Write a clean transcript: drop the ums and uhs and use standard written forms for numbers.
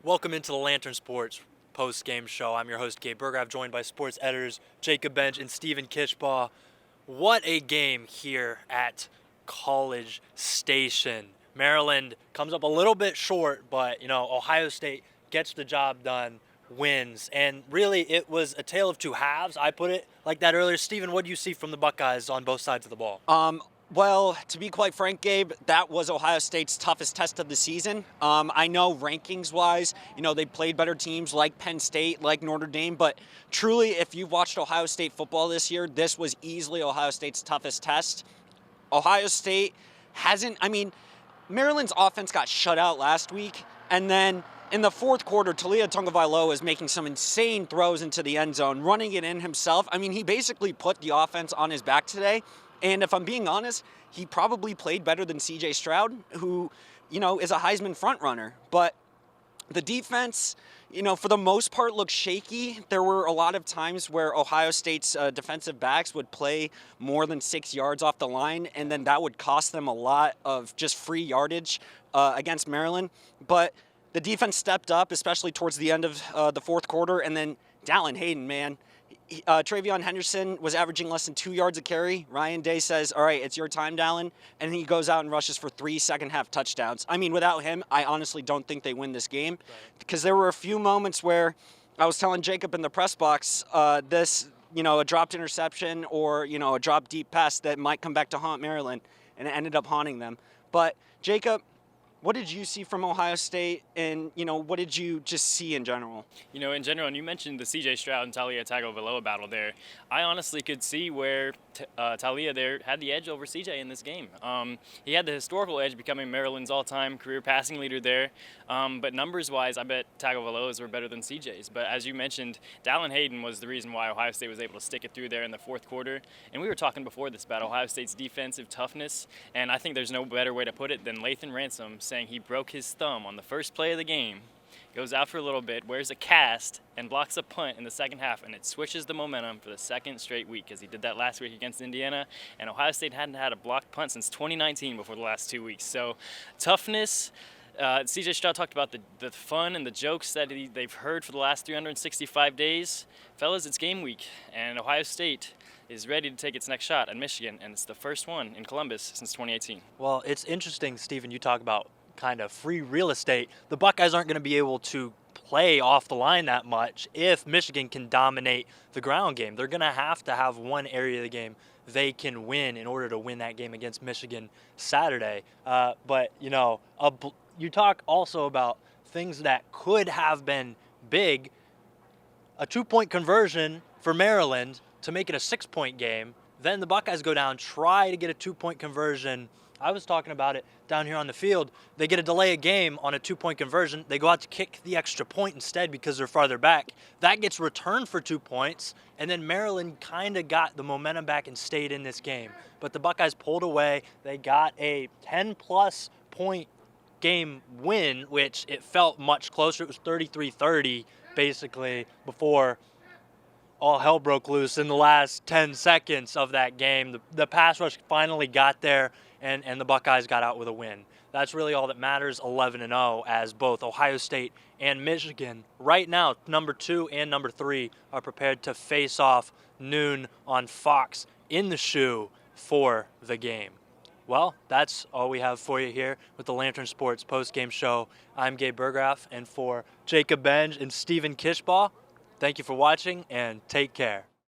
Welcome into the Lantern Sports post-game show. I'm your host, Gabe Burggraf, joined by sports editors Jacob Benge and Stephen Kishpaugh. What a game here at College Station. Maryland comes up a little bit short, but, Ohio State gets the job done, wins. And really, it was a tale of two halves. I put it like that earlier. Stephen, what do you see from the Buckeyes on both sides of the ball? Well, to be quite frank, Gabe, that was Ohio State's toughest test of the season. I know rankings-wise, they played better teams like Penn State, like Notre Dame, but truly, if you've watched Ohio State football this year, this was easily Ohio State's toughest test. Ohio State Maryland's offense got shut out last week, and then in the fourth quarter, Talia Tagovailoa is making some insane throws into the end zone, running it in himself. He basically put the offense on his back today. And if I'm being honest, he probably played better than C.J. Stroud, who, is a Heisman frontrunner. But the defense, for the most part, looked shaky. There were a lot of times where Ohio State's defensive backs would play more than 6 yards off the line, and then that would cost them a lot of just free yardage against Maryland. But the defense stepped up, especially towards the end of the fourth quarter, and then Dallin Hayden, man. Travion Henderson was averaging less than 2 yards a carry. Ryan Day says, all right, it's your time, Dallin. And he goes out and rushes for 3 second-half touchdowns. Without him, I honestly don't think they win this game. Because there were a few moments where I was telling Jacob in the press box, a dropped interception or, a dropped deep pass that might come back to haunt Maryland. And it ended up haunting them. But, Jacob, what did you see from Ohio State, and, what did you just see in general? In general, and you mentioned the C.J. Stroud and Talia Tagovailoa battle there. I honestly could see where Talia there had the edge over C.J. in this game. He had the historical edge, becoming Maryland's all-time career passing leader there. But numbers-wise, I bet Tagovailoa's were better than C.J.'s. But as you mentioned, Dallin Hayden was the reason why Ohio State was able to stick it through there in the fourth quarter. And we were talking before this about Ohio State's defensive toughness, and I think there's no better way to put it than Lathan Ransom saying he broke his thumb on the first play of the game, goes out for a little bit, wears a cast, and blocks a punt in the second half, and it switches the momentum for the second straight week, because he did that last week against Indiana, and Ohio State hadn't had a blocked punt since 2019 before the last 2 weeks. So toughness. C.J. Stroud talked about the fun and the jokes that they've heard for the last 365 days. Fellas, it's game week, and Ohio State is ready to take its next shot at Michigan, and it's the first one in Columbus since 2018. Well, it's interesting, Stephen, you talk about kind of free real estate. The Buckeyes aren't going to be able to play off the line that much if Michigan can dominate the ground game. They're going to have one area of the game they can win in order to win that game against Michigan Saturday. But you talk also about things that could have been big. A 2-point conversion for Maryland to make it a 6-point game. Then the Buckeyes go down, try to get a 2-point conversion. I was talking about it down here on the field. They get a delay of game on a 2-point conversion. They go out to kick the extra point instead because they're farther back. That gets returned for 2 points, and then Maryland kind of got the momentum back and stayed in this game. But the Buckeyes pulled away. They got a 10-plus point game win, which it felt much closer. It was 33-30 basically before all hell broke loose in the last 10 seconds of that game. The pass rush finally got there, and the Buckeyes got out with a win. That's really all that matters, 11-0, as both Ohio State and Michigan, right now, number 2 and number 3, are prepared to face off noon on Fox in the shoe for the game. Well, that's all we have for you here with the Lantern Sports post-game show. I'm Gabe Burggraf, and for Jacob Benge and Stephen Kishpaugh, thank you for watching, and take care.